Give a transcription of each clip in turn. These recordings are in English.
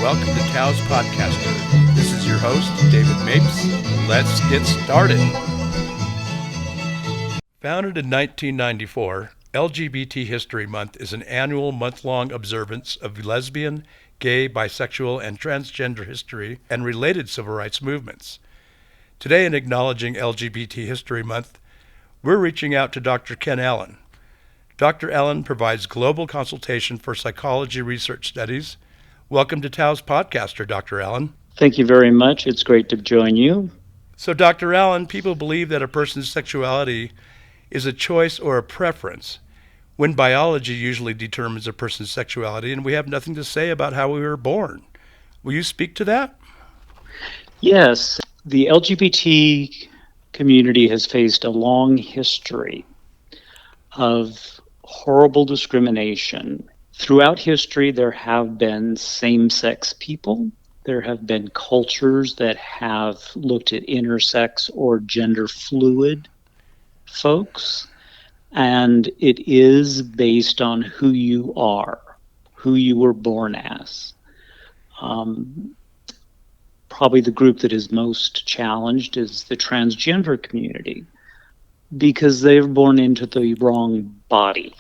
welcome to Taos Podcaster. This is your host, David Mapes. Let's get started. Founded in 1994, LGBT History Month is an annual month-long observance of lesbian, gay, bisexual, and transgender history and related civil rights movements. Today, in acknowledging LGBT History Month, we're reaching out to Dr. Ken Allen. Dr. Allen provides global consultation for psychology research studies. Welcome to Taos Podcaster, Dr. Allen. Thank you very much. It's great to join you. So, Dr. Allen, people believe that a person's sexuality is a choice or a preference, when biology usually determines a person's sexuality, and we have nothing to say about how we were born. Will you speak to that? Yes, the LGBT community has faced a long history of horrible discrimination. Throughout history, there have been same-sex people. There have been cultures that have looked at intersex or gender fluid folks. And it is based on who you are, who you were born as. Probably the group that is most challenged is the transgender community, because they're born into the wrong body,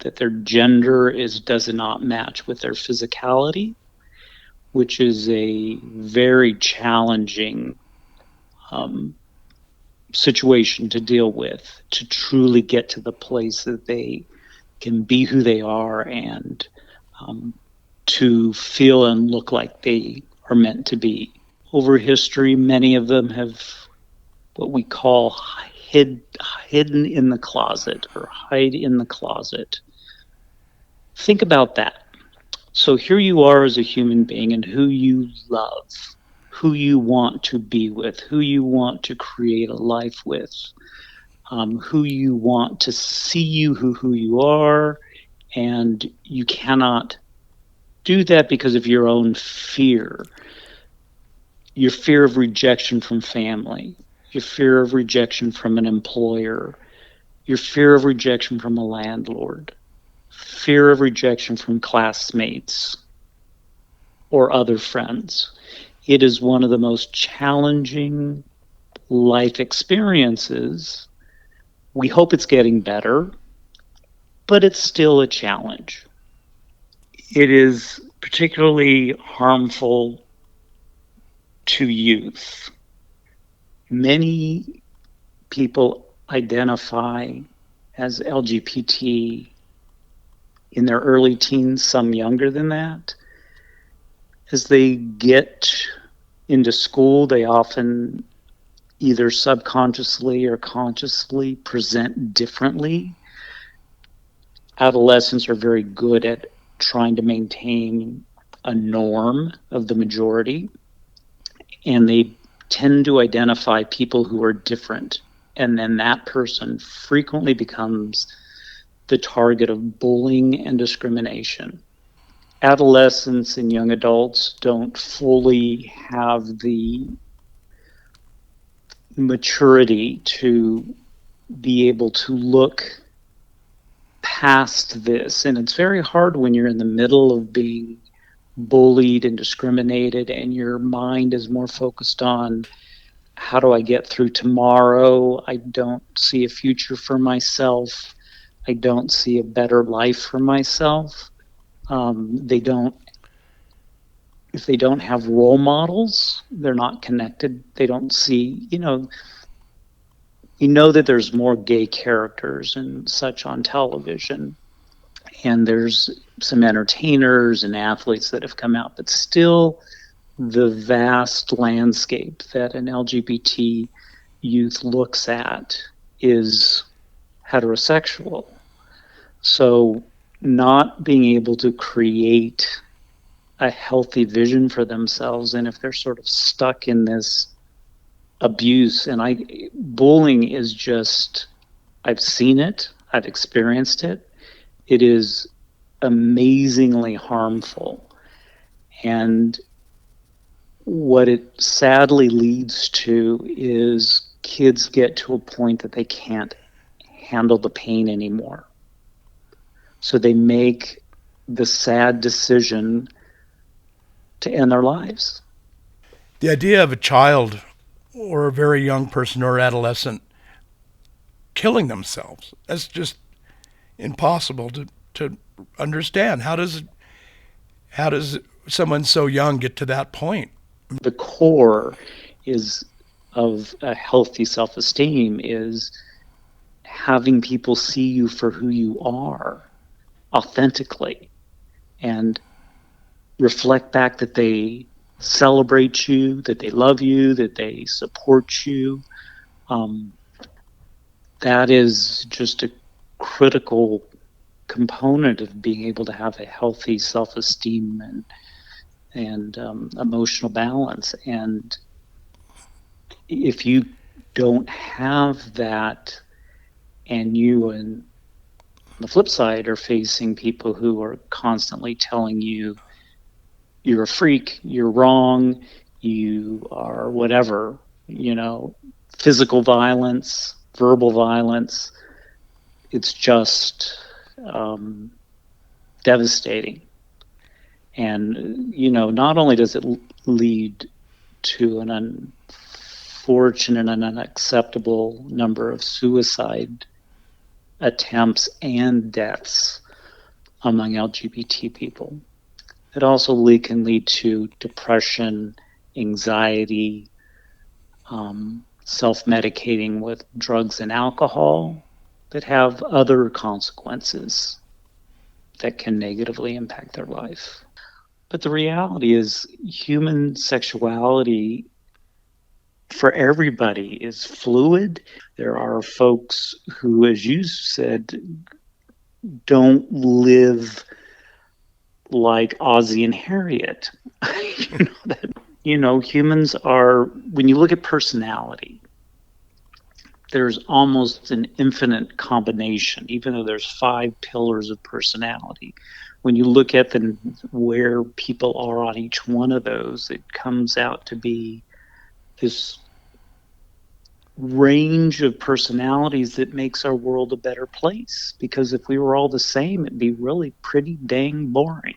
that their gender does not match with their physicality, which is a very challenging situation to deal with, to truly get to the place that they can be who they are and to feel and look like they are meant to be. Over history, many of them have what we call hidden in the closet or hide in the closet. Think about that. So here you are as a human being, and who you love, who you want to be with, who you want to create a life with, who you want to see you, who you are, and you cannot do that because of your own fear. Your fear of rejection from family, your fear of rejection from an employer, your fear of rejection from a landlord, fear of rejection from classmates or other friends. It is one of the most challenging life experiences. We hope it's getting better, but it's still a challenge. It is particularly harmful to youth. Many people identify as LGBT in their early teens, some younger than that. As they get into school, they often either subconsciously or consciously present differently. Adolescents are very good at trying to maintain a norm of the majority, and they tend to identify people who are different, and then that person frequently becomes the target of bullying and discrimination. Adolescents and young adults don't fully have the maturity to be able to look past this, and it's very hard when you're in the middle of being bullied and discriminated and your mind is more focused on how do I get through tomorrow. I don't see a future for myself. I don't see a better life for myself. If they don't have role models, they're not connected. They don't see, that there's more gay characters and such on television, and there's some entertainers and athletes that have come out, but still the vast landscape that an LGBT youth looks at is heterosexual. So not being able to create a healthy vision for themselves, and if they're sort of stuck in this abuse, and bullying is just, I've seen it, I've experienced it. It is amazingly harmful. And what it sadly leads to is kids get to a point that they can't handle the pain anymore. So they make the sad decision to end their lives. The idea of a child or a very young person or adolescent killing themselves, that's just impossible to understand. How does someone so young get to that point? The core is of a healthy self-esteem is having people see you for who you are authentically and reflect back that they celebrate you, that they love you, that they support you. Um, that is just a critical component of being able to have a healthy self-esteem and emotional balance. And if you don't have that, and you and on the flip side are facing people who are constantly telling you you're a freak, you're wrong, you are whatever, physical violence, verbal violence, it's just um, devastating. And, not only does it lead to an unfortunate and unacceptable number of suicide attempts and deaths among LGBT people, it also can lead to depression, anxiety, self-medicating with drugs and alcohol that have other consequences that can negatively impact their life. But the reality is, human sexuality for everybody is fluid. There are folks who, as you said, don't live like Ozzie and Harriet. Humans are, when you look at personality, there's almost an infinite combination, even though there's 5 pillars of personality. When you look at where people are on each one of those, it comes out to be this range of personalities that makes our world a better place. Because if we were all the same, it'd be really pretty dang boring.